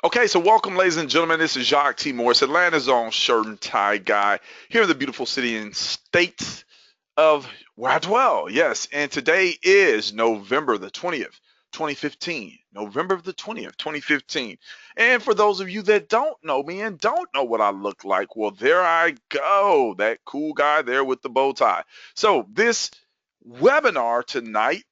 Okay, so welcome, ladies and gentlemen. This is Jacque T. Morris, Atlanta's own shirt and tie guy, here in the beautiful city and state of where I dwell. Yes, and today is November the 20th, 2015. November the 20th, 2015. And for those of you that don't know me and don't know what I look like, well, there I go. That cool guy there with the bow tie. So, this webinar tonight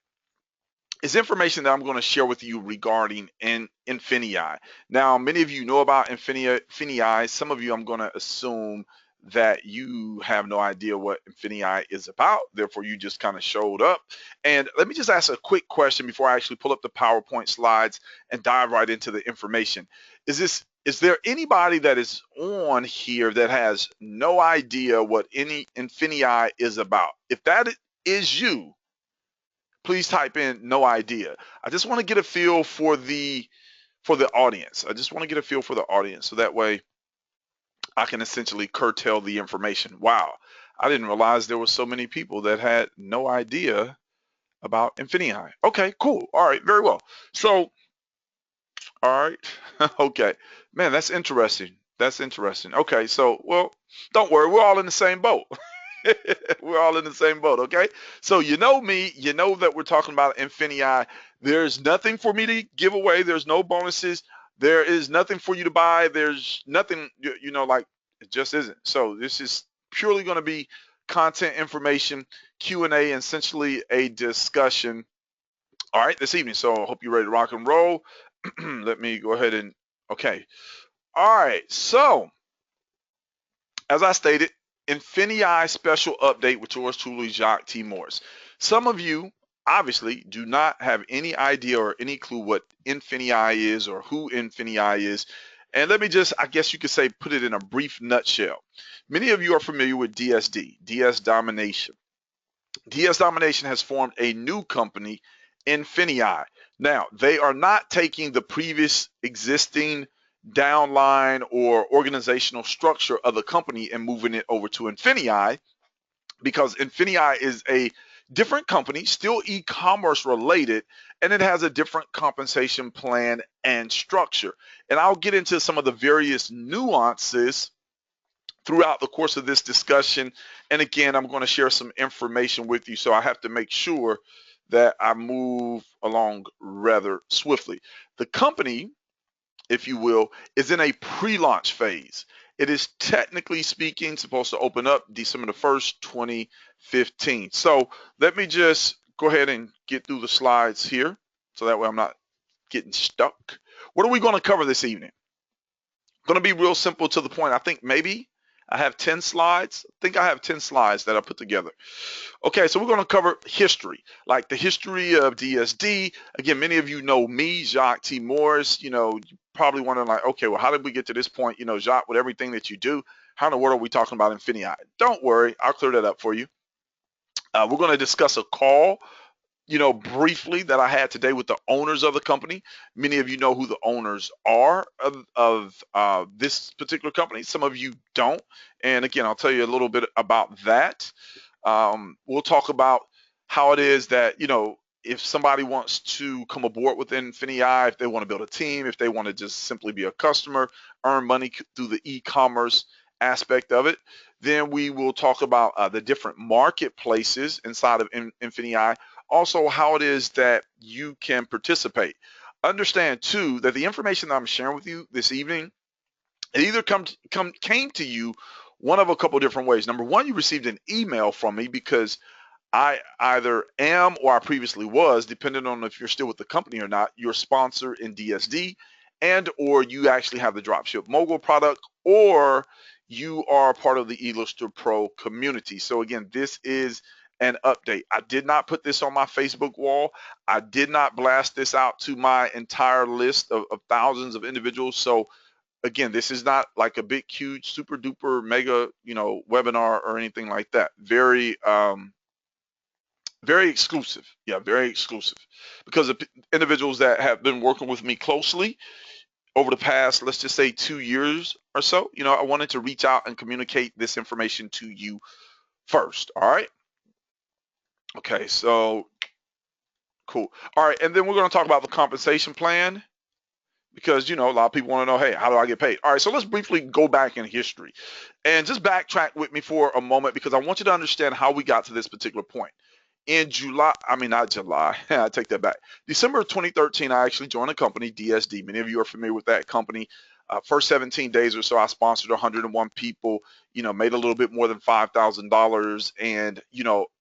is information that I'm going to share with you regarding Infinii. Now, many of you know about Infinii. Some of you, I'm going to assume that you have no idea what Infinii is about. Therefore, you just kind of showed up. And let me just ask a quick question before I actually pull up the PowerPoint slides and dive right into the information. Is there anybody that is on here that has no idea what any Infinii is about? If that is you, please type in no idea. I just want to get a feel for the audience. I just want to get a feel for the audience so that way I can essentially curtail the information. Wow, I didn't realize there were so many people that had no idea about Infinii. Okay, cool. All right, very well. So, all right, okay, man, that's interesting. That's interesting. Okay, so well, don't worry, we're all in the same boat. We're all in the same boat, okay? So you know me, you know that we're talking about Infinii. There's nothing for me to give away. There's no bonuses. There is nothing for you to buy. There's nothing, like it just isn't. So this is purely going to be content information, Q&A, and essentially a discussion. All right, this evening. So I hope you're ready to rock and roll. Let me go ahead and, okay. All right, so as I stated, Infinii special update with yours truly, Jacque T. Morris. Some of you obviously do not have any idea or any clue what Infinii is or who Infinii is. And let me just, I guess you could say, put it in a brief nutshell. Many of you are familiar with DSD, DS Domination. DS Domination has formed a new company, Infinii. Now, they are not taking the previous existing downline or organizational structure of the company and moving it over to Infinii, because Infinii is a different company, still e-commerce related, and it has a different compensation plan and structure. And I'll get into some of the various nuances throughout the course of this discussion. And again, I'm going to share some information with you, so I have to make sure that I move along rather swiftly. The company, if you will, is in a pre-launch phase. It is technically speaking supposed to open up December the 1st, 2015. So let me just go ahead and get through the slides here so that way I'm not getting stuck. What are we going to cover this evening? Going to be real simple to the point. I think maybe I have 10 slides. I think I have 10 slides that I put together. Okay, so we're going to cover history, like the history of DSD. Again, many of you know me, Jacque T. Morris. You probably wondering like, okay, well, how did we get to this point? Jacque, with everything that you do, how in the world are we talking about Infinii? Don't worry, I'll clear that up for you. We're going to discuss a call, briefly, that I had today with the owners of the company. Many of you know who the owners are of this particular company. Some of you don't. And again, I'll tell you a little bit about that. We'll talk about how it is that, if somebody wants to come aboard with Infinii, if they want to build a team, if they want to just simply be a customer, earn money through the e-commerce aspect of it. Then we will talk about the different marketplaces inside of Infinii, also how it is that you can participate. Understand too that the information that I'm sharing with you this evening, it either came to you one of a couple different ways. Number one, you received an email from me because I either am or I previously was, depending on if you're still with the company or not, your sponsor in DSD, and or you actually have the Dropship Mogul product, or you are part of the eLister Pro community. So again, this is an update. I did not put this on my Facebook wall. I did not blast this out to my entire list of thousands of individuals. So again, this is not like a big, huge, super duper mega, webinar or anything like that. Very exclusive. Yeah, very exclusive. Because of individuals that have been working with me closely over the past, let's just say 2 years or so, I wanted to reach out and communicate this information to you first. All right. Okay, so cool. All right, and then we're going to talk about the compensation plan. because a lot of people want to know, hey, how do I get paid? All right, so let's briefly go back in history and just backtrack with me for a moment, because I want you to understand how we got to this particular point. In July, I mean, not July, I take that back. December of 2013, I actually joined a company, DSD. Many of you are familiar with that company. First 17 days or so, I sponsored 101 people, made a little bit more than $5,000. And,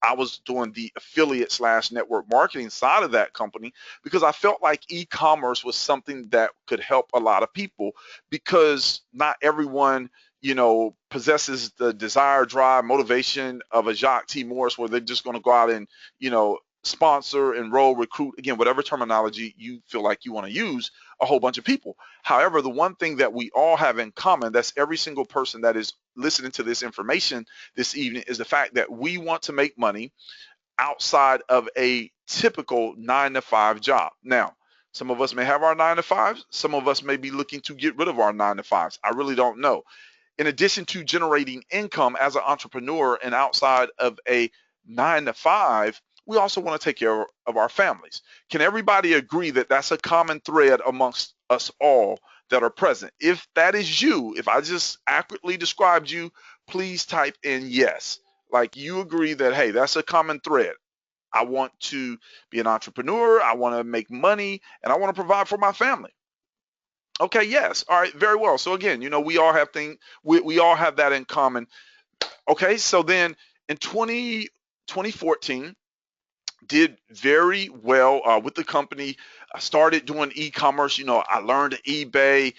I was doing the affiliate slash network marketing side of that company because I felt like e-commerce was something that could help a lot of people, because not everyone possesses the desire, drive, motivation of a Jacque T. Morris, where they're just going to go out and, sponsor, enroll, recruit, again, whatever terminology you feel like you want to use, a whole bunch of people. However, the one thing that we all have in common, that's every single person that is listening to this information this evening, is the fact that we want to make money outside of a typical 9 to 5 job. Now, some of us may have our 9 to 5s. Some of us may be looking to get rid of our 9 to 5s. I really don't know. In addition to generating income as an entrepreneur and outside of a 9 to 5, we also want to take care of our families. Can everybody agree that that's a common thread amongst us all that are present? If that is you, if I just accurately described you, please type in yes. Like, you agree that, hey, that's a common thread. I want to be an entrepreneur, I want to make money, and I want to provide for my family. Okay, yes. All right, very well. So again, we all have we all have that in common. Okay, so then in 2014, did very well with the company. I started doing e-commerce. I learned eBay,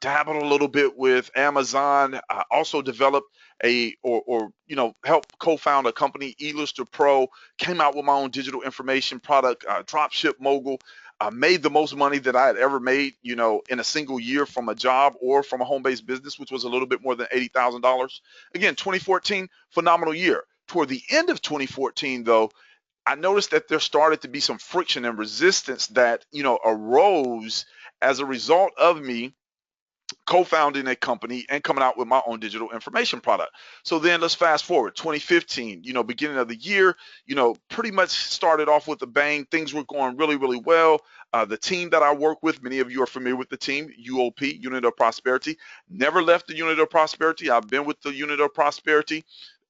dabbled a little bit with Amazon. I also developed or helped co-found a company, eLister Pro. Came out with my own digital information product, dropship mogul. Made the most money that I had ever made, in a single year from a job or from a home-based business, which was a little bit more than $80,000. Again, 2014, phenomenal year. Toward the end of 2014, though, I noticed that there started to be some friction and resistance that, arose as a result of me co-founding a company and coming out with my own digital information product. So then let's fast forward 2015, beginning of the year, pretty much started off with a bang. Things were going really, really well. The team that I work with, many of you are familiar with the team, UOP, Unit of Prosperity. Never left the Unit of Prosperity. I've been with the Unit of Prosperity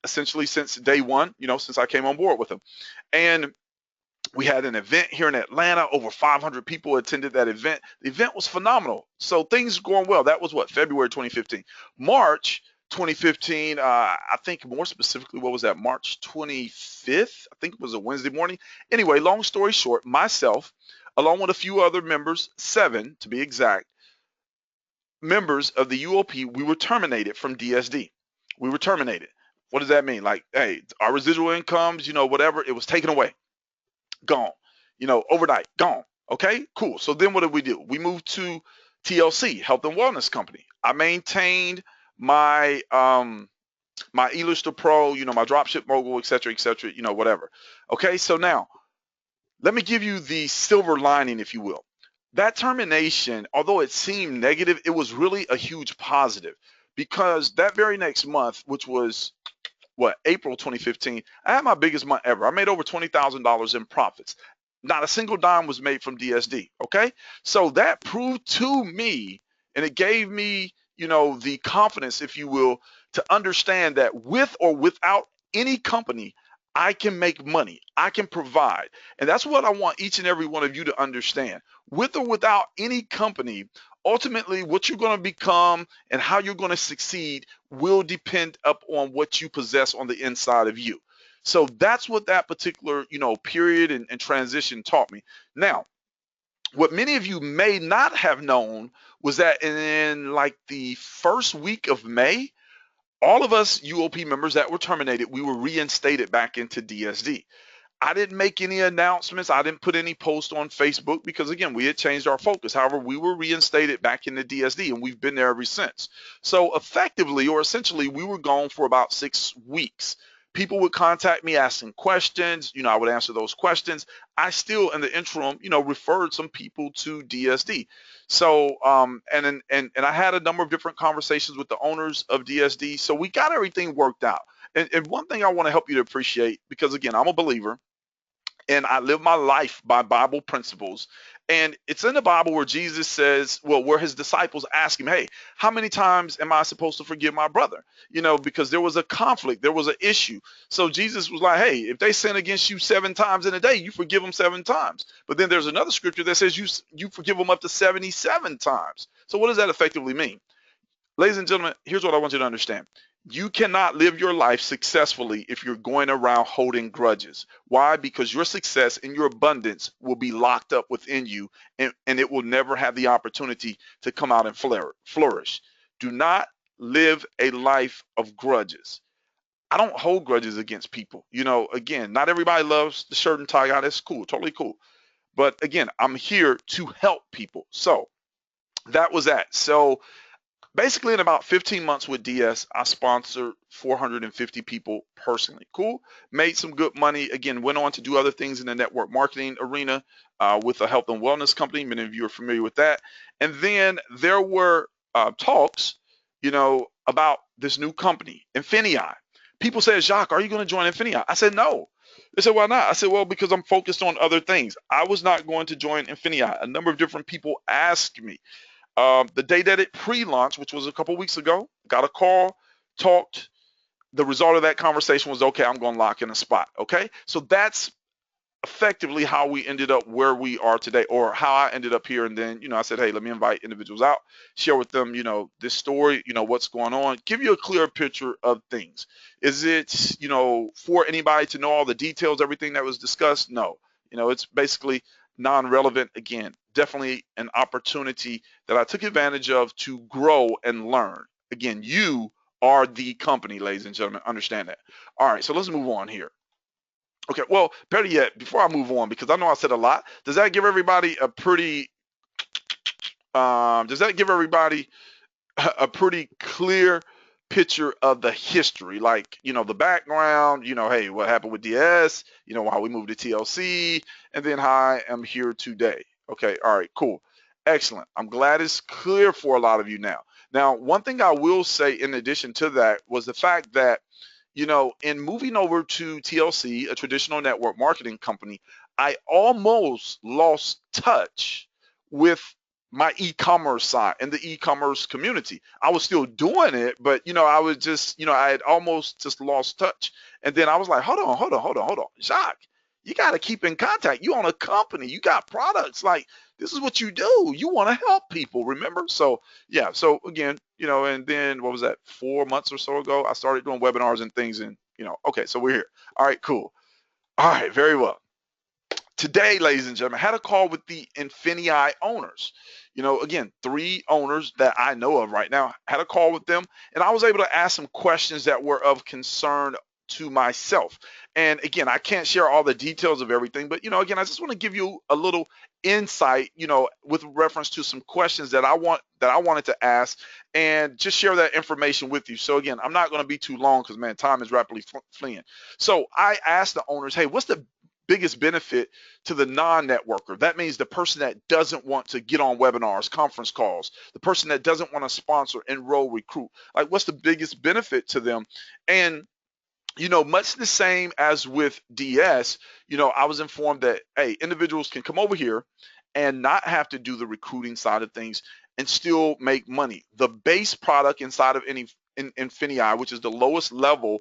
essentially since day one, since I came on board with them. And we had an event here in Atlanta. Over 500 people attended that event. The event was phenomenal. So things going well. That was what, February 2015. March 2015, I think more specifically, what was that, March 25th? I think it was a Wednesday morning. Anyway, long story short, myself, along with a few other members, 7 to be exact, members of the UOP, we were terminated from DSD. We were terminated. What does that mean? Like, hey, our residual incomes, whatever, it was taken away, gone, overnight, gone. Okay, cool. So then what did we do? We moved to TLC, Health and Wellness Company. I maintained my my eLister Pro, my dropship mogul, et cetera, whatever. Okay, so now let me give you the silver lining, if you will. That termination, although it seemed negative, it was really a huge positive, because that very next month, which was what, April 2015, I had my biggest month ever. I made over $20,000 in profits. Not a single dime was made from DSD. Okay, so that proved to me, and it gave me, the confidence, if you will, to understand that with or without any company, I can make money, I can provide. And that's what I want each and every one of you to understand. With or without any company, ultimately what you're going to become and how you're going to succeed will depend up on what you possess on the inside of you. So that's what that particular, period and transition taught me. Now, what many of you may not have known was that in like the first week of May, all of us UOP members that were terminated, we were reinstated back into DSD. I didn't make any announcements. I didn't put any post on Facebook because, again, we had changed our focus. However, we were reinstated back into DSD, and we've been there ever since. So effectively, or essentially, we were gone for about 6 weeks. People would contact me asking questions. I would answer those questions. I still, in the interim, referred some people to DSD. So, and I had a number of different conversations with the owners of DSD. So we got everything worked out. And one thing I want to help you to appreciate, because again, I'm a believer, and I live my life by Bible principles. And it's in the Bible where Jesus says, well, where his disciples ask him, hey, how many times am I supposed to forgive my brother? Because there was a conflict, there was an issue. So Jesus was like, hey, if they sin against you 7 times in a day, you forgive them 7 times. But then there's another scripture that says you forgive them up to 77 times. So what does that effectively mean? Ladies and gentlemen, here's what I want you to understand. You cannot live your life successfully if you're going around holding grudges. Why? Because your success and your abundance will be locked up within you, and it will never have the opportunity to come out and flourish. Do not live a life of grudges. I don't hold grudges against people. Again, not everybody loves the shirt and tie guy. That's cool, totally cool. But again, I'm here to help people. So that was that. So basically, in about 15 months with DS, I sponsored 450 people personally. Cool. Made some good money. Again, went on to do other things in the network marketing arena with a health and wellness company. Many of you are familiar with that. And then there were talks, about this new company, Infinii. People said, Jacque, are you going to join Infinii? I said, no. They said, why not? I said, well, because I'm focused on other things. I was not going to join Infinii. A number of different people asked me. The day that it pre-launched, which was a couple weeks ago, got a call, talked. The result of that conversation was, okay, I'm going to lock in a spot. Okay. So that's effectively how we ended up where we are today, or how I ended up here. And then, I said, hey, let me invite individuals out, share with them, this story, what's going on, give you a clear picture of things. Is it, for anybody to know all the details, everything that was discussed? No. It's basically non-relevant. Again, definitely an opportunity that I took advantage of to grow and learn. Again, you are the company, ladies and gentlemen. Understand that. All right, so let's move on here. Okay, well, better yet, before I move on, because I know I said a lot, does that give everybody a pretty clear picture of the history, like, the background, hey, what happened with DS, how we moved to TLC, and then how I am here today. Okay, all right, cool. Excellent. I'm glad it's clear for a lot of you now. Now, one thing I will say in addition to that was the fact that, in moving over to TLC, a traditional network marketing company, I almost lost touch with my e-commerce side and the e-commerce community. I was still doing it, but I was just, I had almost just lost touch. And then I was like, hold on, Jacque, you got to keep in contact. You own a company, you got products. Like, this is what you do. You want to help people, remember? So yeah. So again, and then what was that? 4 months or so ago, I started doing webinars and things, and okay, so we're here. All right, cool. All right, very well. Today, ladies and gentlemen, I had a call with the Infinii owners. Again, 3 owners that I know of right now. Had a call with them, and I was able to ask some questions that were of concern to myself. And again, I can't share all the details of everything, but again, I just want to give you a little insight, with reference to some questions that I wanted to ask, and just share that information with you. So again, I'm not going to be too long because, man, time is rapidly fleeing. So I asked the owners, hey, what's the biggest benefit to the non-networker? That means the person that doesn't want to get on webinars, conference calls, the person that doesn't want to sponsor, enroll, recruit. Like, what's the biggest benefit to them? And much the same as with DS, I was informed that, hey, individuals can come over here and not have to do the recruiting side of things and still make money. The base product inside of Infinii, which is the lowest level,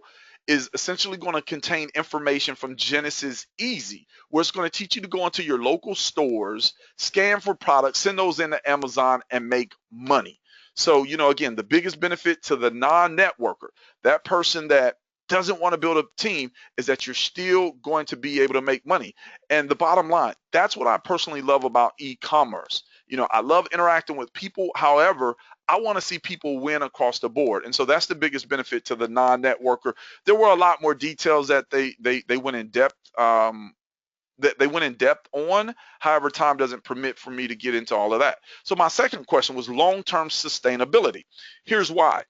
is essentially going to contain information from Genesis Easy, where it's going to teach you to go into your local stores, scan for products, send those into Amazon, and make money. So, again, the biggest benefit to the non-networker, that person that doesn't want to build a team, is that you're still going to be able to make money. And the bottom line, that's what I personally love about e-commerce. I love interacting with people. However, I want to see people win across the board. And so that's the biggest benefit to the non-networker. There were a lot more details that they went in depth on. However, time doesn't permit for me to get into all of that. So my second question was long-term sustainability. Here's why.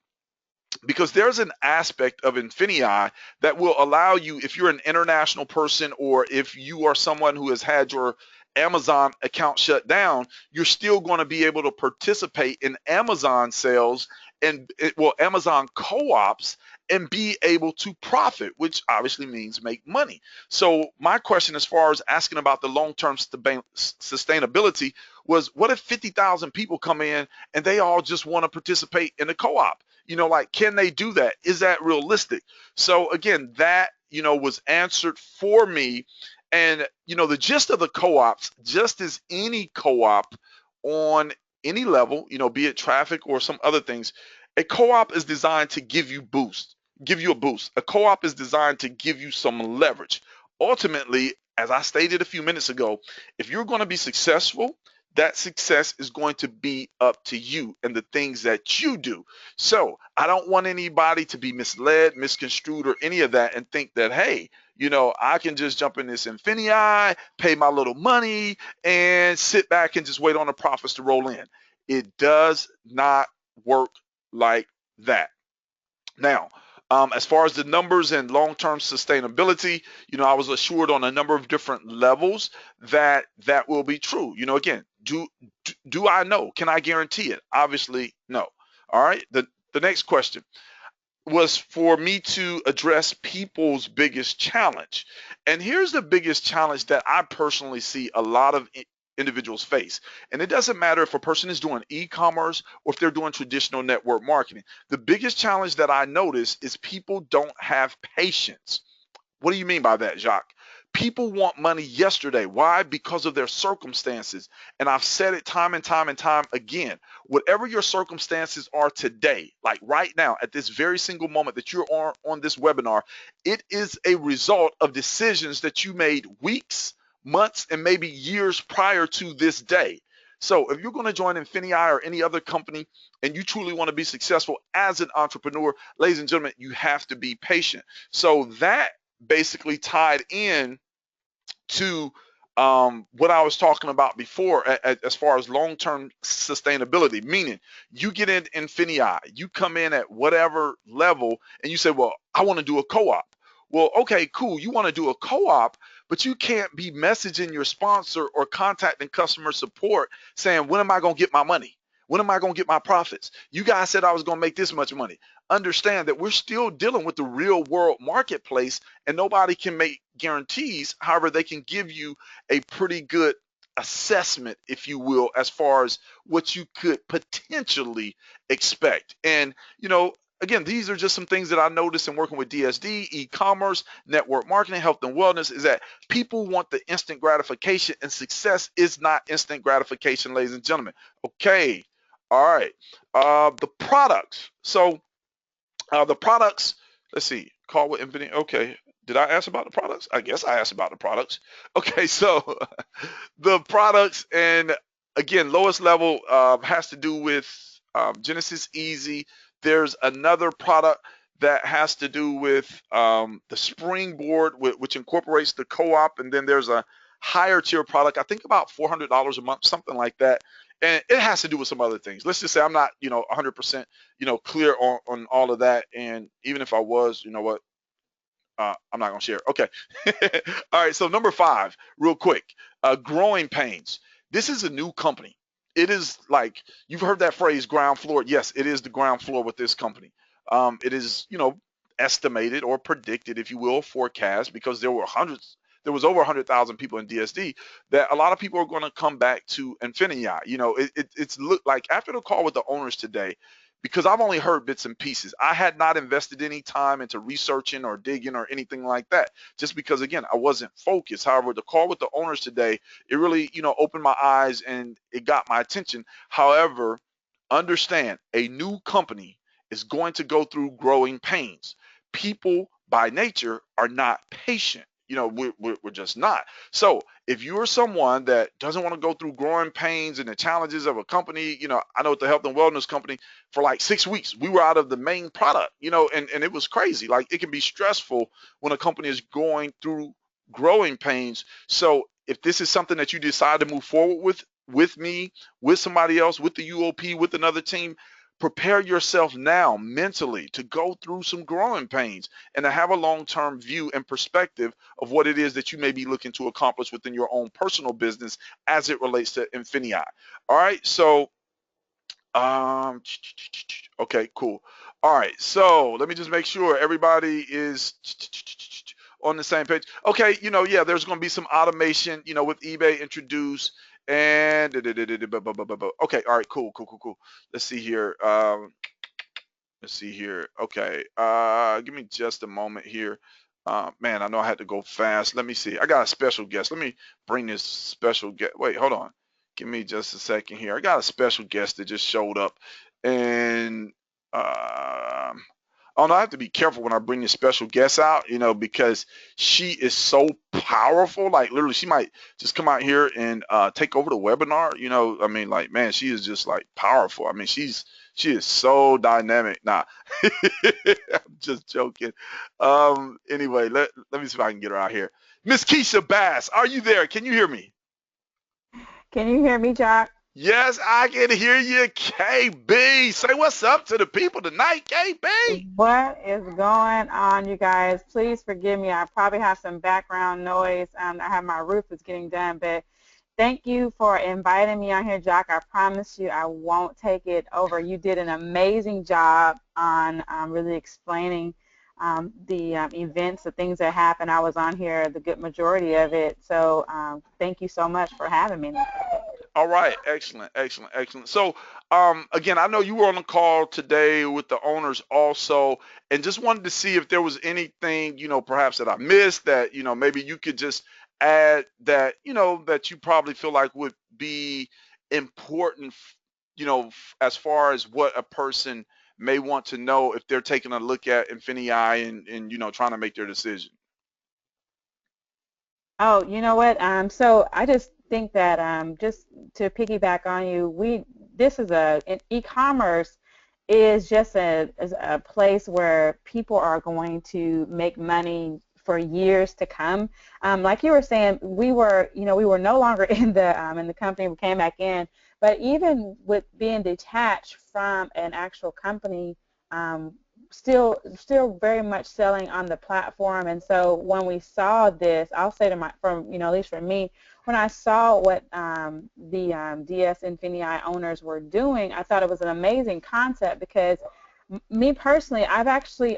Because there's an aspect of Infinii that will allow you, if you're an international person, or if you are someone who has had your Amazon account shut down, you're still going to be able to participate in Amazon sales and Amazon co-ops and be able to profit, which obviously means make money. So my question as far as asking about the long-term sustainability was, what if 50,000 people come in and they all just want to participate in the co-op? Like, can they do that? Is that realistic? So again, that, was answered for me. And, the gist of the co-ops, just as any co-op on any level, be it traffic or some other things, a co-op is designed to give you a boost. A co-op is designed to give you some leverage. Ultimately, as I stated a few minutes ago, if you're going to be successful, that success is going to be up to you and the things that you do. So I don't want anybody to be misled, misconstrued, or any of that and think that, hey, I can just jump in this Infinii, pay my little money, and sit back and just wait on the profits to roll in. It does not work like that. Now, as far as the numbers and long-term sustainability, I was assured on a number of different levels that that will be true. Again, do I know? Can I guarantee it? Obviously, no. All right. The next question was for me to address people's biggest challenge. And here's the biggest challenge that I personally see a lot of individuals face. And it doesn't matter if a person is doing e-commerce or if they're doing traditional network marketing. The biggest challenge that I notice is people don't have patience. What do you mean by that, Jacque? People want money yesterday. Why? Because of their circumstances. And I've said it time and time and time again. Whatever your circumstances are today, like right now, at this very single moment that you're on this webinar, it is a result of decisions that you made weeks, months, and maybe years prior to this day. So if you're going to join Infinii or any other company and you truly want to be successful as an entrepreneur, ladies and gentlemen, you have to be patient. So that basically tied in to what I was talking about before as far as long-term sustainability, meaning you get in Infinii, you come in at whatever level and you say, well, I want to do a co-op. Well, okay, cool. You want to do a co-op, but you can't be messaging your sponsor or contacting customer support saying, when am I going to get my money? When am I going to get my profits? You guys said I was going to make this much money. Understand that we're still dealing with the real world marketplace and nobody can make guarantees. However, they can give you a pretty good assessment, if you will, as far as what you could potentially expect. And, again, these are just some things that I noticed in working with DSD, e-commerce, network marketing, health and wellness, is that people want the instant gratification, and success is not instant gratification, ladies and gentlemen. Okay. All right. The products. So the products, let's see, call with Infinity. Okay. Did I ask about the products? I guess I asked about the products. Okay. So the products, and again, lowest level has to do with Genesis Easy. There's another product that has to do with the Springboard, which incorporates the co-op. And then there's a higher tier product, I think about $400 a month, something like that. And it has to do with some other things. Let's just say I'm not, 100%, clear on all of that. And even if I was, you know what, I'm not gonna share. Okay. All right. So number 5, real quick, growing pains. This is a new company. It is like, you've heard that phrase, ground floor. Yes, it is the ground floor with this company. It is, estimated or predicted, if you will, forecast, because there was over 100,000 people in DSD, that a lot of people are going to come back to Infinii. It's look like after the call with the owners today, because I've only heard bits and pieces. I had not invested any time into researching or digging or anything like that, just because, again, I wasn't focused. However, the call with the owners today, it really, opened my eyes and it got my attention. However, understand, a new company is going to go through growing pains. People by nature are not patient. We're just not. So if you're someone that doesn't want to go through growing pains and the challenges of a company, I know at the health and wellness company, for like 6 weeks, we were out of the main product, and it was crazy. Like, it can be stressful when a company is going through growing pains. So if this is something that you decide to move forward with me, with somebody else, with the UOP, with another team, prepare yourself now mentally to go through some growing pains and to have a long-term view and perspective of what it is that you may be looking to accomplish within your own personal business as it relates to Infinii. All right. So, okay, cool. All right, so let me just make sure everybody is on the same page. Okay, yeah, there's going to be some automation, with eBay introduced and okay, all right, cool, cool, cool, cool. Let's see here. Let's see here. Okay, give me just a moment here. Man, I know I had to go fast. Let me see. I got a special guest. Let me bring this special guest. Wait, hold on. Give me just a second here. I got a special guest that just showed up, and oh no, I have to be careful when I bring this special guest out, because she is so powerful. Like literally, she might just come out here and take over the webinar. I mean, like, man, she is just like powerful. I mean, she is so dynamic. Nah, I'm just joking. Anyway, let me see if I can get her out here. Miss Keisha Bass, are you there? Can you hear me? Can you hear me, Jacque? Yes, I can hear you, KB. Say what's up to the people tonight, KB. What is going on, you guys? Please forgive me. I probably have some background noise. I have my roof is getting done, but thank you for inviting me on here, Jacque. I promise you I won't take it over. You did an amazing job on really explaining the events, the things that happened. I was on here the good majority of it, so thank you so much for having me. All right, excellent, excellent, excellent. So, again, I know you were on the call today with the owners also, and just wanted to see if there was anything, perhaps that I missed that, maybe you could just add that, that you probably feel like would be important, as far as what a person may want to know if they're taking a look at Infinii and trying to make their decision. Oh, you know what? So I just think that just to piggyback on you, this is e-commerce is just a place where people are going to make money for years to come. Like you were saying, we were no longer in the company. We came back in, but even with being detached from an actual company, um, still very much selling on the platform. And so when we saw this, I'll say to from at least for me, when I saw what the DS Infinii owners were doing, I thought it was an amazing concept because me personally, I've actually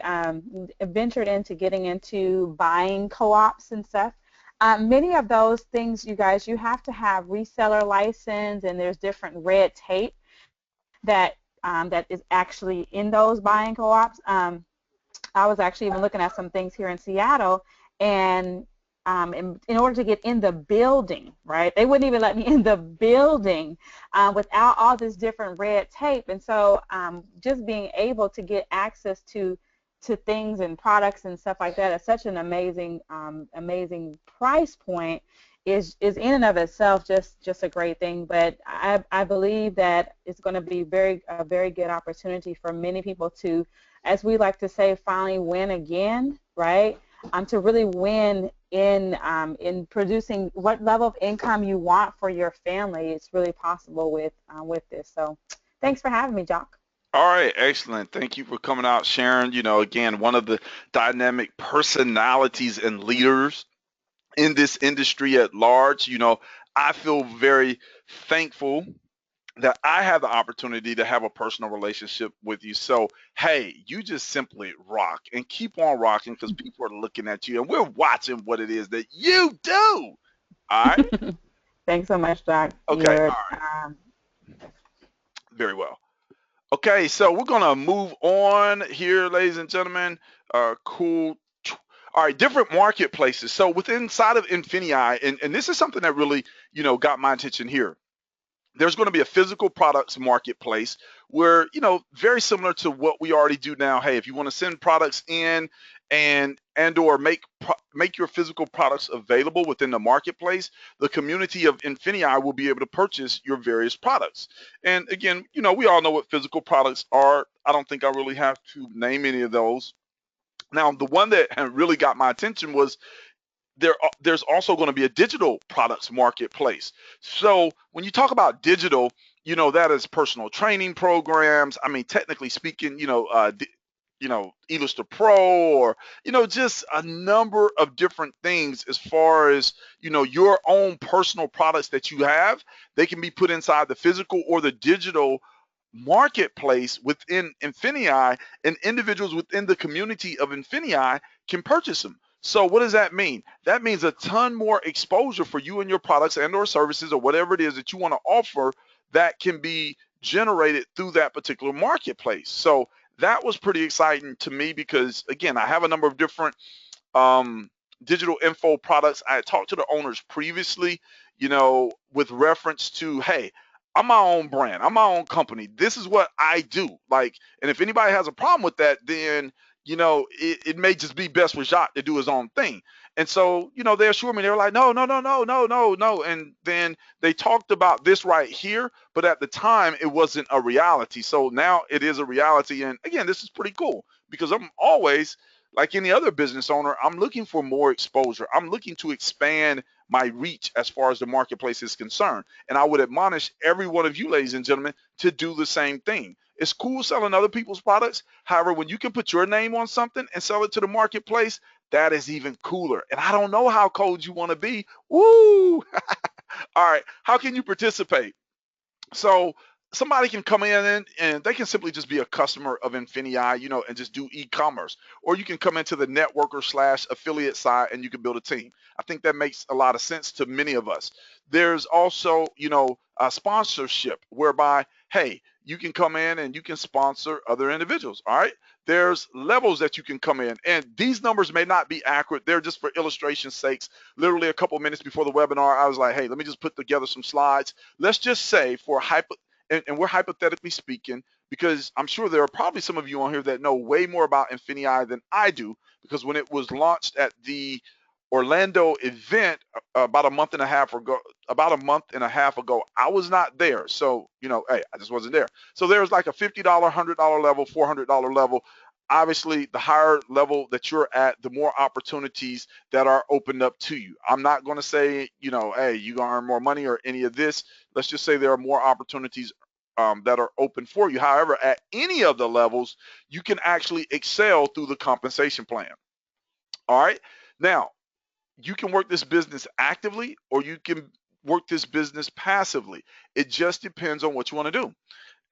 ventured into getting into buying co-ops and stuff. Many of those things, you guys, you have to have reseller license, and there's different red tape that that is actually in those buying co-ops. I was actually even looking at some things here in Seattle, and in order to get in the building, right, they wouldn't even let me in the building without all this different red tape. And so just being able to get access to things and products and stuff like that at such an amazing price point is in and of itself just a great thing. But I believe that it's going to be a very good opportunity for many people to, as we like to say, finally win again, right? To really win in producing what level of income you want for your family. It's really possible with this. So, thanks for having me, Jacque. All right, excellent. Thank you for coming out, Sharon. Again, one of the dynamic personalities and leaders in this industry at large. I feel very thankful that I have the opportunity to have a personal relationship with you. So, hey, you just simply rock and keep on rocking because people are looking at you and we're watching what it is that you do. All right. Thanks so much, Jacque. Okay. You're All right. Very well. Okay, so we're gonna move on here, ladies and gentlemen. Cool. All right, different marketplaces. So within inside of Infinii, and this is something that really, got my attention here. There's going to be a physical products marketplace where, very similar to what we already do now. Hey, if you want to send products in and or make your physical products available within the marketplace, the community of Infinii will be able to purchase your various products. And again, we all know what physical products are. I don't think I really have to name any of those. Now, the one that really got my attention was there's also going to be a digital products marketplace. So when you talk about digital, that is personal training programs. I mean, technically speaking, Illustra Pro, or just a number of different things as far as your own personal products that you have. They can be put inside the physical or the digital marketplace within Infinii, and individuals within the community of Infinii can purchase them. So what does that mean? That means a ton more exposure for you and your products and or services or whatever it is that you want to offer that can be generated through that particular marketplace. So that was pretty exciting to me because again, I have a number of different um, digital info products. I had talked to the owners previously, with reference to, hey, I'm my own brand, I'm my own company. This is what I do. Like, and if anybody has a problem with that, then it may just be best for Jacque to do his own thing. And so, they assured me, they were like, no, no, no, no, no, no, no. And then they talked about this right here, but at the time it wasn't a reality. So now it is a reality. And again, this is pretty cool because I'm always like any other business owner, I'm looking for more exposure. I'm looking to expand my reach as far as the marketplace is concerned. And I would admonish every one of you, ladies and gentlemen, to do the same thing. It's cool selling other people's products. However, when you can put your name on something and sell it to the marketplace, that is even cooler. And I don't know how cold you want to be. Woo! All right. How can you participate? So somebody can come in and they can simply just be a customer of Infinii, and just do e-commerce. Or you can come into the networker slash affiliate side and you can build a team. I think that makes a lot of sense to many of us. There's also, a sponsorship whereby, hey, you can come in and you can sponsor other individuals. All right. There's levels that you can come in, and these numbers may not be accurate. They're just for illustration sakes. Literally a couple minutes before the webinar, I was like, hey, let me just put together some slides. Let's just say for and we're hypothetically speaking, because I'm sure there are probably some of you on here that know way more about Infinii than I do, because when it was launched at the Orlando event about a month and a half ago, I was not there. So, hey, I just wasn't there. So there's like a $50, $100 level, $400 level. Obviously, the higher level that you're at, the more opportunities that are opened up to you. I'm not going to say, hey, you're going to earn more money or any of this. Let's just say there are more opportunities that are open for you. However, at any of the levels, you can actually excel through the compensation plan. All right. Now, you can work this business actively or you can work this business passively. It just depends on what you want to do.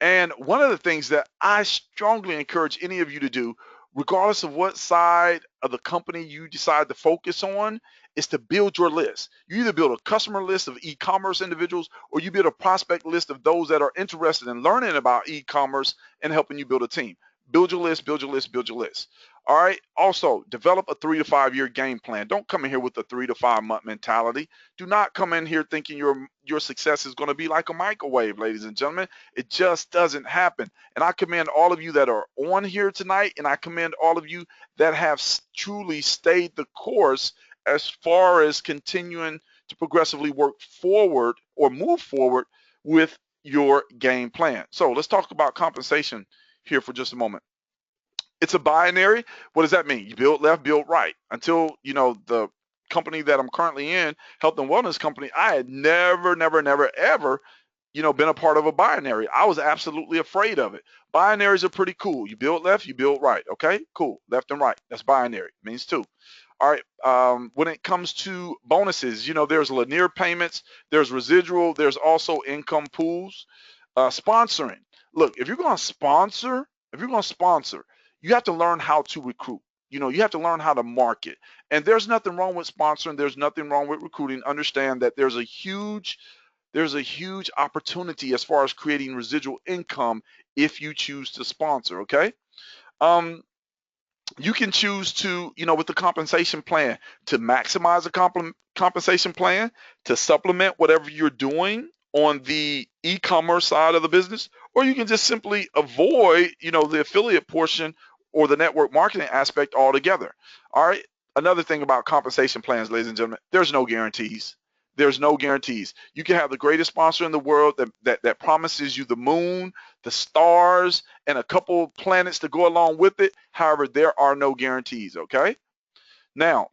And one of the things that I strongly encourage any of you to do, regardless of what side of the company you decide to focus on, is to build your list. You either build a customer list of e-commerce individuals or you build a prospect list of those that are interested in learning about e-commerce and helping you build a team. Build your list, build your list, build your list. All right. Also, develop a 3 to 5 year game plan. Don't come in here with a 3 to 5 month mentality. Do not come in here thinking your success is going to be like a microwave, ladies and gentlemen. It just doesn't happen. And I commend all of you that are on here tonight, and I commend all of you that have truly stayed the course as far as continuing to progressively work forward or move forward with your game plan. So let's talk about compensation here for just a moment. It's a binary. What does that mean? You build left, build right. Until, the company that I'm currently in, health and wellness company, I had never, never, never, ever, been a part of a binary. I was absolutely afraid of it. Binaries are pretty cool. You build left, you build right. Okay, cool. Left and right. That's binary. Means two. All right. When it comes to bonuses, there's linear payments, there's residual, there's also income pools. Sponsoring. Look, if you're going to sponsor, you have to learn how to recruit. You have to learn how to market. And there's nothing wrong with sponsoring. There's nothing wrong with recruiting. Understand that there's a huge opportunity as far as creating residual income if you choose to sponsor. Okay. Um, you can choose to, with the compensation plan, to maximize the compensation plan, to supplement whatever you're doing on the e-commerce side of the business, or you can just simply avoid, the affiliate portion or the network marketing aspect altogether. All right. Another thing about compensation plans, ladies and gentlemen, there's no guarantees. There's no guarantees. You can have the greatest sponsor in the world that promises you the moon, the stars, and a couple planets to go along with it. However, there are no guarantees, okay? Now,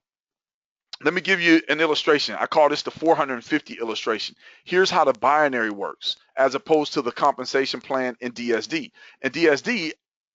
let me give you an illustration. I call this the 450 illustration. Here's how the binary works as opposed to the compensation plan in DSD. In DSD,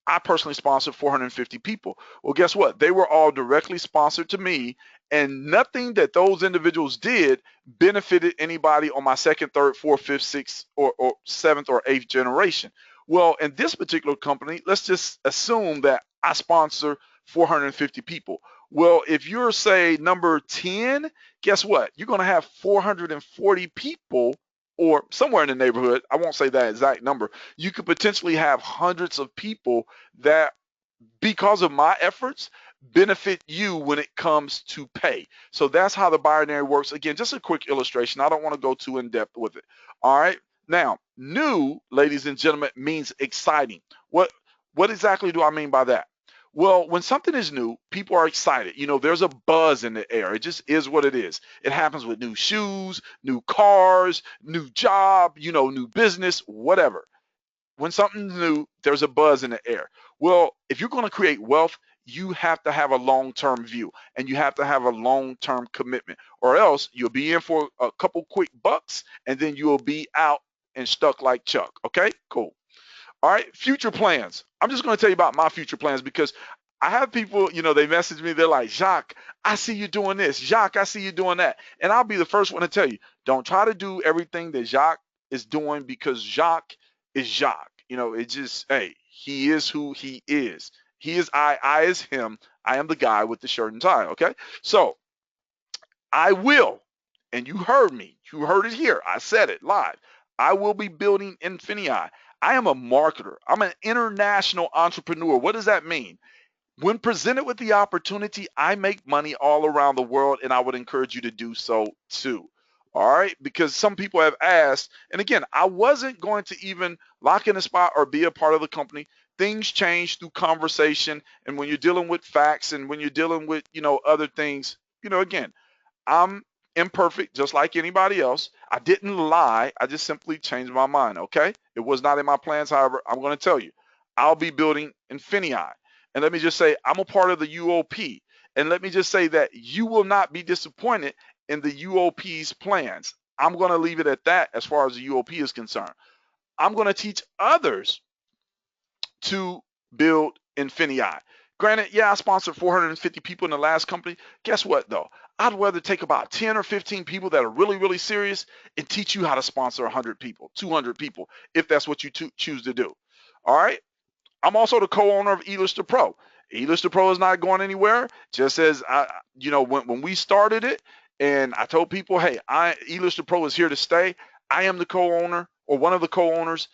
I personally sponsored 450 people. Well, guess what? They were all directly sponsored to me, and nothing that those individuals did benefited anybody on my second, third, fourth, fifth, sixth, or seventh or eighth generation. Well, in this particular company, let's just assume that I sponsor 450 people. Well, if you're, say, number 10, guess what? You're going to have 440 people, or somewhere in the neighborhood. I won't say that exact number. You could potentially have hundreds of people that, because of my efforts, benefit you when it comes to pay. So that's how the binary works. Again, just a quick illustration. I don't want to go too in depth with it. All right. Now, new, ladies and gentlemen, means exciting. What exactly do I mean by that? Well, when something is new, people are excited. There's a buzz in the air. It just is what it is. It happens with new shoes, new cars, new job, new business, whatever. When something's new, there's a buzz in the air. Well, if you're going to create wealth, you have to have a long-term view and you have to have a long-term commitment, or else you'll be in for a couple quick bucks and then you'll be out and stuck like Chuck. Okay, cool. All right, future plans. I'm just going to tell you about my future plans because I have people, they message me. They're like, Jacque, I see you doing this. Jacque, I see you doing that. And I'll be the first one to tell you, don't try to do everything that Jacque is doing because Jacque is Jacque. It just, hey, he is who he is. He is I is him. I am the guy with the shirt and tie. Okay. So I will, and you heard me. You heard it here. I said it live. I will be building Infinii. I am a marketer. I'm an international entrepreneur. What does that mean? When presented with the opportunity, I make money all around the world, and I would encourage you to do so too. All right, because some people have asked, and again, I wasn't going to even lock in a spot or be a part of the company. Things change through conversation, and when you're dealing with facts and when you're dealing with, other things, again, I'm imperfect just like anybody else. I didn't lie. I just simply changed my mind. Okay. It was not in my plans. However, I'm going to tell you, I'll be building Infinii. And let me just say, I'm a part of the UOP. And let me just say that you will not be disappointed in the UOP's plans. I'm going to leave it at that as far as the UOP is concerned. I'm going to teach others to build Infinii. Granted, yeah, I sponsored 450 people in the last company. Guess what, though? I'd rather take about 10 or 15 people that are really, really serious and teach you how to sponsor 100 people, 200 people, if that's what you choose to do. All right? I'm also the co-owner of eLister Pro. eLister Pro is not going anywhere. Just as when we started it, and I told people, hey, eLister Pro is here to stay. I am the co-owner or one of the co-owners.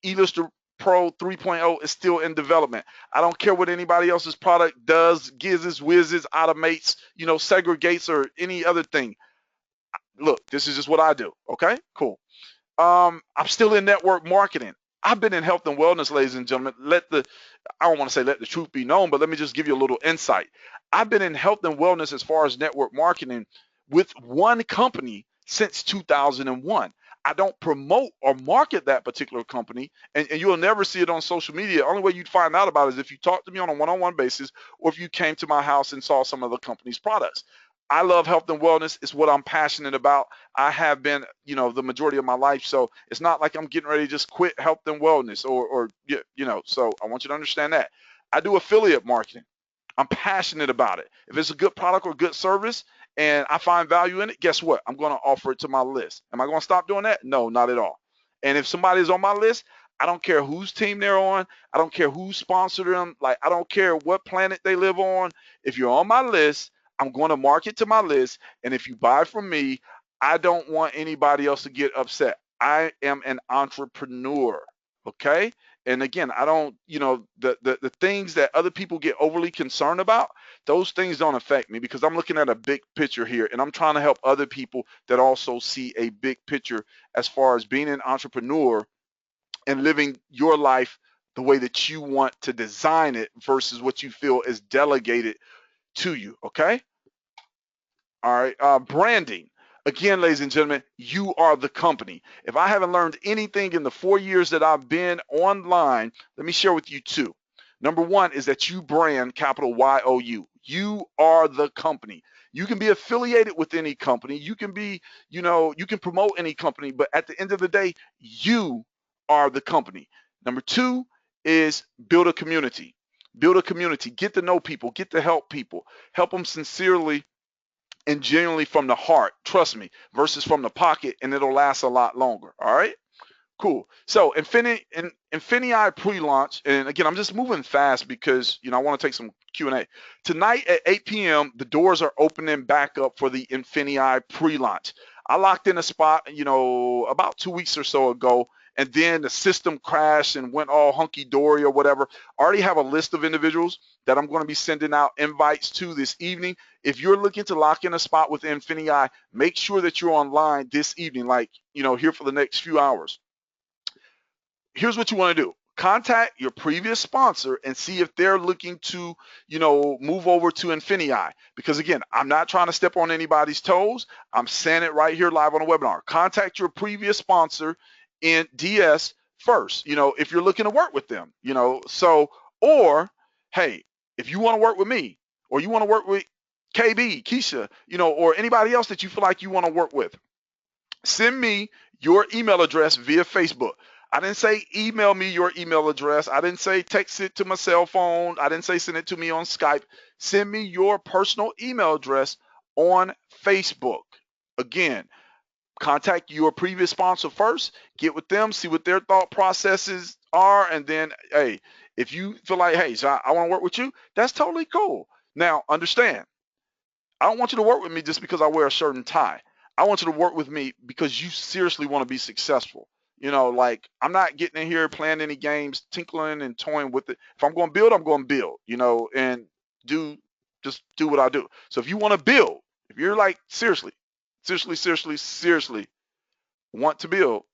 eLister Pro 3.0 is still in development. I don't care what anybody else's product does, gizzes, whizzes, automates, segregates, or any other thing. Look, this is just what I do. Okay, cool. I'm still in network marketing. I've been in health and wellness, ladies and gentlemen. I don't want to say let the truth be known, but let me just give you a little insight. I've been in health and wellness as far as network marketing with one company since 2001. I don't promote or market that particular company, and you'll never see it on social media. The only way you'd find out about it is if you talk to me on a one-on-one basis or if you came to my house and saw some of the company's products. I love health and wellness. It's what I'm passionate about. I have been, the majority of my life. So it's not like I'm getting ready to just quit health and wellness so I want you to understand that. I do affiliate marketing. I'm passionate about it. If it's a good product or good service and I find value in it, guess what? I'm going to offer it to my list. Am I going to stop doing that? No, not at all. And if somebody's on my list, I don't care whose team they're on. I don't care who sponsored them. Like, I don't care what planet they live on. If you're on my list, I'm going to market to my list. And if you buy from me, I don't want anybody else to get upset. I am an entrepreneur. Okay. And again, I don't, the things that other people get overly concerned about, those things don't affect me because I'm looking at a big picture here and I'm trying to help other people that also see a big picture as far as being an entrepreneur and living your life the way that you want to design it versus what you feel is delegated to you. Okay. All right. Branding. Again, ladies and gentlemen, you are the company. If I haven't learned anything in the 4 years that I've been online, let me share with you two. Number one is that you brand, capital YOU. You are the company. You can be affiliated with any company. You can be, you can promote any company, but at the end of the day, you are the company. Number two is build a community. Build a community. Get to know people. Get to help people. Help them sincerely and genuinely from the heart, trust me, versus from the pocket, and it'll last a lot longer. All right. Cool. So Infinii pre-launch, and again, I'm just moving fast because I want to take some Q&A. Tonight at 8 p.m., the doors are opening back up for the Infinii pre-launch. I locked in a spot, about 2 weeks or so ago, and then the system crashed and went all hunky-dory or whatever. I already have a list of individuals that I'm going to be sending out invites to this evening. If you're looking to lock in a spot with Infinii, make sure that you're online this evening, like, here for the next few hours. Here's what you want to do. Contact your previous sponsor and see if they're looking to, move over to Infinii. Because again, I'm not trying to step on anybody's toes. I'm saying it right here live on the webinar. Contact your previous sponsor in DS first, if you're looking to work with them, or hey, if you want to work with me or you want to work with KB, Keisha, or anybody else that you feel like you want to work with, send me your email address via Facebook. I didn't say email me your email address. I didn't say text it to my cell phone. I didn't say send it to me on Skype. Send me your personal email address on Facebook. Again, contact your previous sponsor first, get with them, see what their thought processes are, and then, hey, if you feel like, hey, so I want to work with you, that's totally cool. Now, understand, I don't want you to work with me just because I wear a shirt and tie. I want you to work with me because you seriously want to be successful. Like, I'm not getting in here playing any games, tinkling and toying with it. If I'm going to build, I'm going to build, and do just do what I do. So if you want to build, if you're like seriously want to build,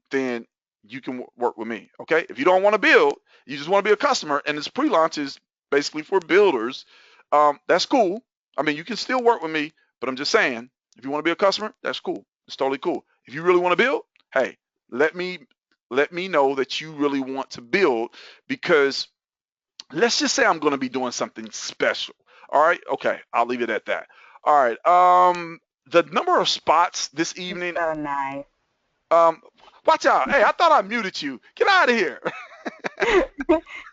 then you can work with me. Okay. If you don't want to build, you just want to be a customer, and this pre-launch is basically for builders. That's cool. I mean, you can still work with me, but I'm just saying, if you want to be a customer, that's cool. It's totally cool. If you really want to build, hey, let me know that you really want to build, because let's just say I'm going to be doing something special. All right. Okay. I'll leave it at that. All right. The number of spots this It's evening. so nice. Um, Watch out. Hey, I thought I muted you. Get out of here.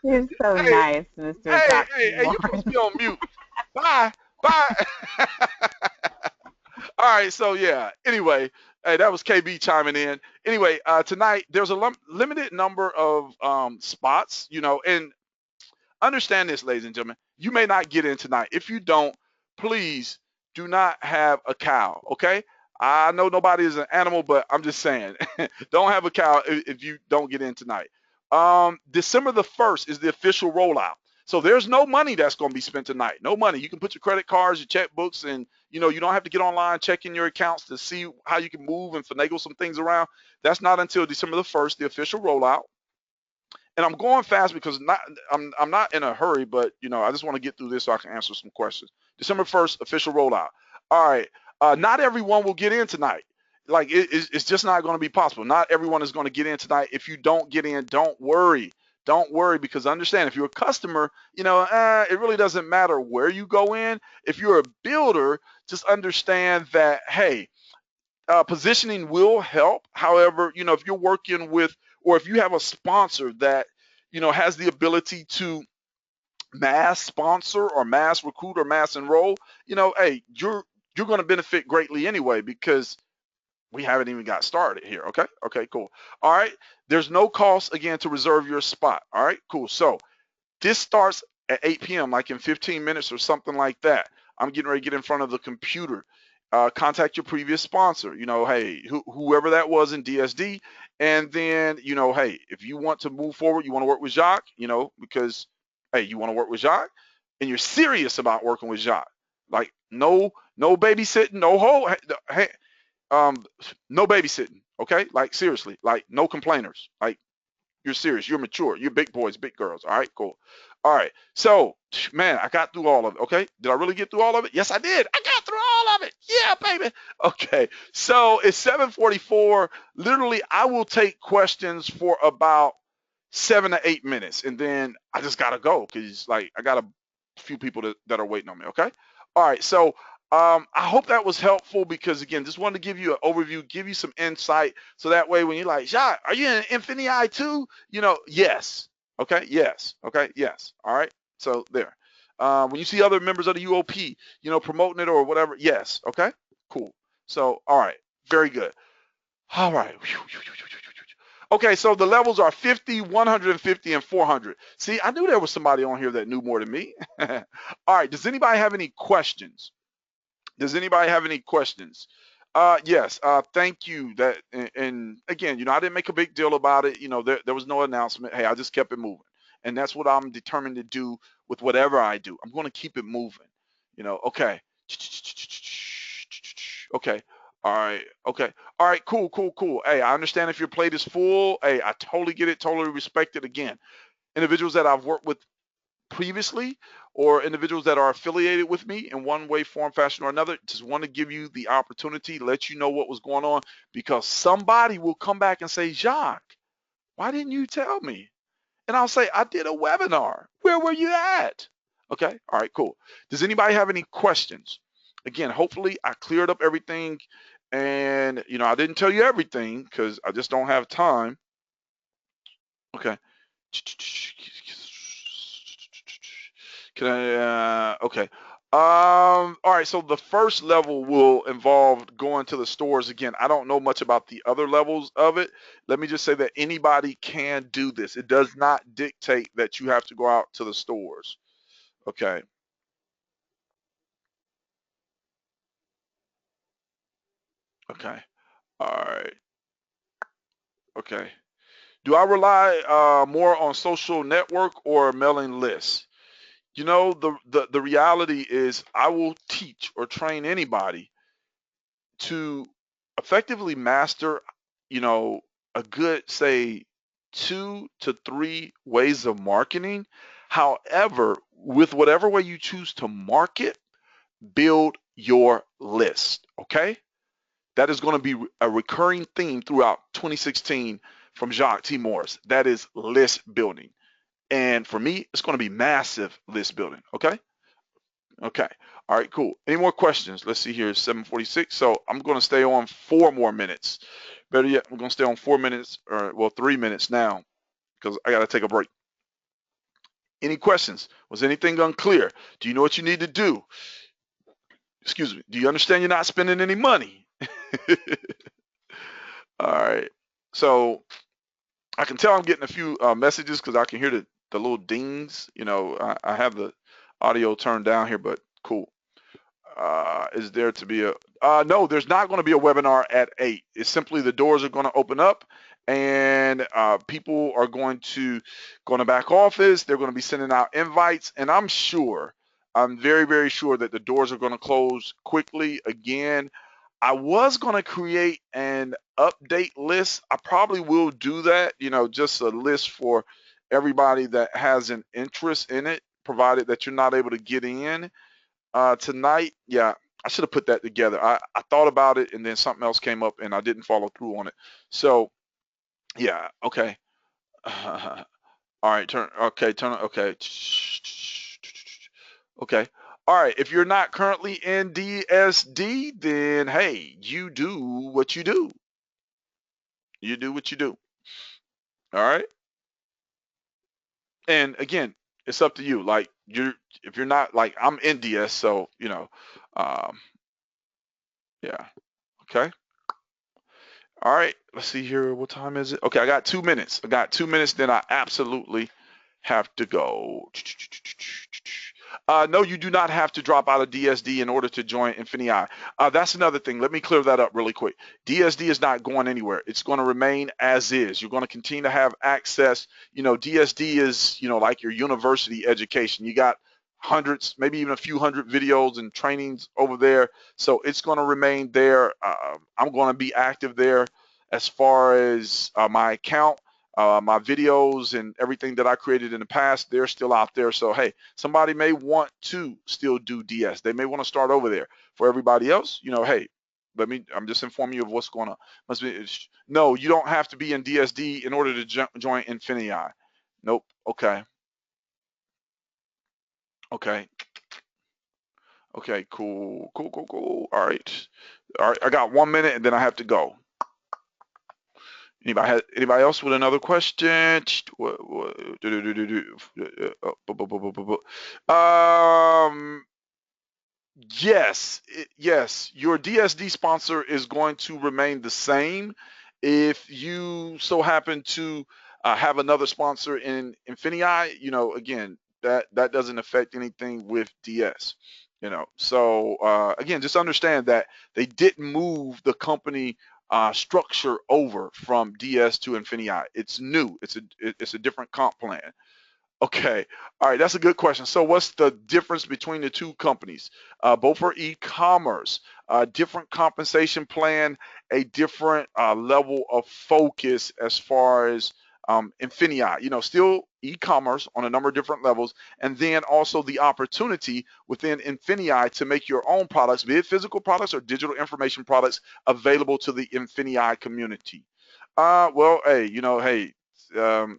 You're so Hey, nice, Mr. hey, Jacque. hey, you're supposed to be on mute. Bye. Bye. All right, so yeah. Anyway, hey, that was KB chiming in. Anyway, tonight there's a limited number of spots, and understand this, ladies and gentlemen. You may not get in tonight. If you don't, please do not have a cow, okay? I know nobody is an animal, but I'm just saying, don't have a cow if you don't get in tonight. December the 1st is the official rollout. So there's no money that's going to be spent tonight. No money. You can put your credit cards, your checkbooks, and you don't have to get online checking your accounts to see how you can move and finagle some things around. That's not until December the 1st, the official rollout. And I'm going fast because I'm not in a hurry, but I just want to get through this so I can answer some questions. December 1st, official rollout. All right. Not everyone will get in tonight. Like, it's just not going to be possible. Not everyone is going to get in tonight. If you don't get in, don't worry. Don't worry, because understand, if you're a customer, it really doesn't matter where you go in. If you're a builder, just understand that, hey, positioning will help. However, if you're working with, or if you have a sponsor that, has the ability to mass sponsor or mass recruit or mass enroll, hey, you're going to benefit greatly anyway, because we haven't even got started here. Okay. Okay, cool. All right. There's no cost again to reserve your spot. All right, cool. So this starts at 8 p.m., like in 15 minutes or something like that. I'm getting ready to get in front of the computer. Contact your previous sponsor, hey, whoever that was in DSD. And then, hey, if you want to move forward, you want to work with Jacque, because, hey, you want to work with Jacque and you're serious about working with Jacque. Like, no babysitting, hey, no babysitting. Okay. Like, seriously, like, no complainers. Like, you're serious. You're mature. You're big boys, big girls. All right, cool. All right. So, man, I got through all of it. Okay. Did I really get through all of it? Yes, I did. I got through all of it. Yeah, baby. Okay. So it's 7:44. Literally, I will take questions for about 7 to 8 minutes, and then I just gotta go because, like, I got a few people that are waiting on me. Okay. All right. So I hope that was helpful, because again, just wanted to give you an overview, give you some insight, so that way when you're like, Jacque, are you in Infinii too? Yes. Okay. Yes. Okay. Yes. All right. So there. When you see other members of the UOP, promoting it or whatever, yes. Okay. Cool. So, all right. Very good. All right. Okay, so the levels are 50, 150, and 400. See, I knew there was somebody on here that knew more than me. All right, does anybody have any questions? Does anybody have any questions? Yes, thank you. And again, I didn't make a big deal about it. There was no announcement. Hey, I just kept it moving. And that's what I'm determined to do with whatever I do. I'm going to keep it moving. Okay. Okay. All right. Okay. All right. Cool, cool, cool. Hey, I understand if your plate is full. Hey, I totally get it, totally respect it. Again, individuals that I've worked with previously or individuals that are affiliated with me in one way, form, fashion, or another, just want to give you the opportunity, let you know what was going on, because somebody will come back and say, Jacque, why didn't you tell me? And I'll say, I did a webinar. Where were you at? Okay. All right, cool. Does anybody have any questions? Again, hopefully I cleared up everything, and I didn't tell you everything because I just don't have time. Okay. Can I? Okay. All right. So the first level will involve going to the stores. Again, I don't know much about the other levels of it. Let me just say that anybody can do this. It does not dictate that you have to go out to the stores. Okay. Okay. All right. Okay. Do I rely more on social network or mailing lists? The reality is I will teach or train anybody to effectively master, you know, a good, say, 2 to 3 ways of marketing. However, with whatever way you choose to market, build your list. Okay. That is going to be a recurring theme throughout 2016 from Jacque T. Morris. That is list building. And for me, it's going to be massive list building. Okay. Okay. All right, cool. Any more questions? Let's see here, 7:46. So I'm going to stay on 4 more minutes. Better yet, I'm going to stay on 4 minutes, or well, 3 minutes now, because I got to take a break. Any questions? Was anything unclear? Do you know what you need to do? Excuse me. Do you understand you're not spending any money? All right. So I can tell I'm getting a few messages because I can hear the little dings. I have the audio turned down here, but cool. Is there to be a no, there's not going to be a webinar at 8. It's simply the doors are going to open up, and people are going to back office. They're going to be sending out invites, and I'm very, very sure that the doors are going to close quickly again. I was going to create an update list. I probably will do that, just a list for everybody that has an interest in it, provided that you're not able to get in tonight. Yeah, I should have put that together. I thought about it and then something else came up and I didn't follow through on it. So yeah, okay. All right, okay. Okay. All right. If you're not currently in DSD, then hey, you do what you do. You do what you do. All right. And again, it's up to you. Like if you're not, like, I'm in DS, so um, yeah. Okay. All right, let's see here. What time is it? Okay, I got 2 minutes. Then I absolutely have to go. No, you do not have to drop out of DSD in order to join Infinii. That's another thing. Let me clear that up really quick. DSD is not going anywhere. It's going to remain as is. You're going to continue to have access. DSD is, like your university education. You got hundreds, maybe even a few hundred videos and trainings over there. So it's going to remain there. I'm going to be active there as far as my account. My videos and everything that I created in the past, they're still out there. So, hey, somebody may want to still do DS. They may want to start over there. For everybody else, hey, I'm just informing you of what's going on. No, you don't have to be in DSD in order to join Infinii. Nope. Okay. Okay. Okay. Cool. Cool. Cool. Cool. All right. All right. I got 1 minute and then I have to go. Anybody else with another question? Um, yes, yes. Your DSD sponsor is going to remain the same, If you so happen to have another sponsor in Infinii, again, that doesn't affect anything with DS. So again, just understand that they didn't move the company structure over from DS to Infinii. It's new. It's a different comp plan. Okay. All right. That's a good question. So, what's the difference between the two companies? Both are e-commerce, different compensation plan, a different level of focus as far as Infinii. Still e-commerce on a number of different levels, and then also the opportunity within Infinii to make your own products, be it physical products or digital information products, available to the Infinii community. Well, hey, hey, um,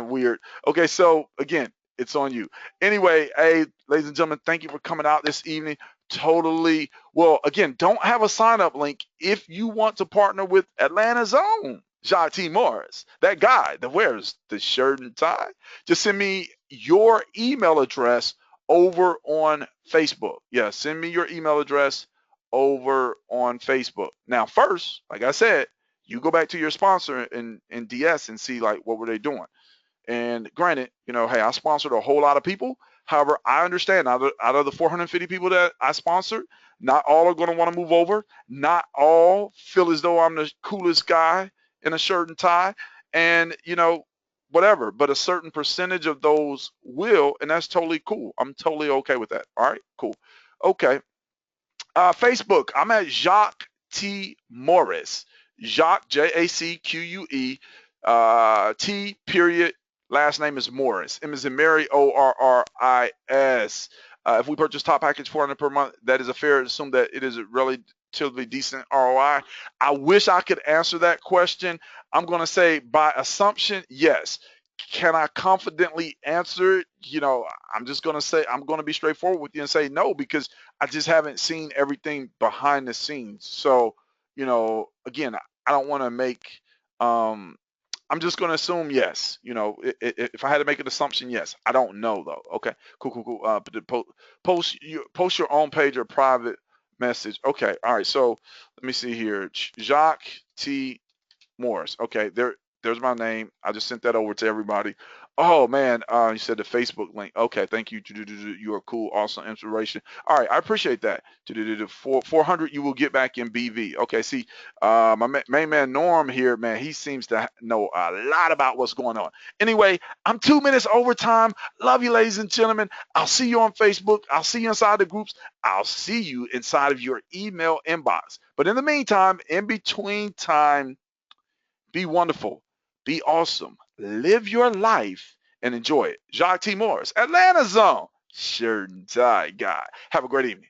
weird. Okay, so again, it's on you. Anyway, hey, ladies and gentlemen, thank you for coming out this evening. Totally. Well, again, don't have a sign up link if you want to partner with Atlanta's own Jacque T. Morris, that guy that wears the shirt and tie. Just send me your email address over on Facebook. Yeah, send me your email address over on Facebook. Now, first, like I said, you go back to your sponsor in DS and see like what were they doing. And granted, hey, I sponsored a whole lot of people. However, I understand out of the 450 people that I sponsored, not all are going to want to move over. Not all feel as though I'm the coolest guy in a shirt and tie. And, whatever. But a certain percentage of those will, and that's totally cool. I'm totally okay with that. All right, cool. Okay. Facebook, I'm at Jacque T. Morris. Jacque, Jacque, T period. Last name is Morris. M is in Mary, Orris. If we purchase top package 400 per month, that is a fair assume that it is a relatively decent ROI. I wish I could answer that question. I'm going to say by assumption, yes. Can I confidently answer it? I'm just going to say, I'm going to be straightforward with you and say no, because I just haven't seen everything behind the scenes. So, again, I don't want to make, I'm just going to assume yes. If I had to make an assumption, yes. I don't know though. Okay, cool, cool, cool. But post your own page or private message. Okay, all right. So let me see here. Jacque T. Morris. Okay, there's my name. I just sent that over to everybody. Oh man, you said the Facebook link. Okay, thank you. You are cool, awesome, inspiration. All right, I appreciate that. 400 you will get back in BV. Okay, see, my main man Norm here, man, he seems to know a lot about what's going on. Anyway, I'm 2 minutes over time. Love you, ladies and gentlemen. I'll see you on Facebook. I'll see you inside the groups. I'll see you inside of your email inbox. But in the meantime, in between time, be wonderful. Be awesome. Live your life and enjoy it. Jacque T. Morris, Atlanta Zone. Shirt and tie guy. Have a great evening.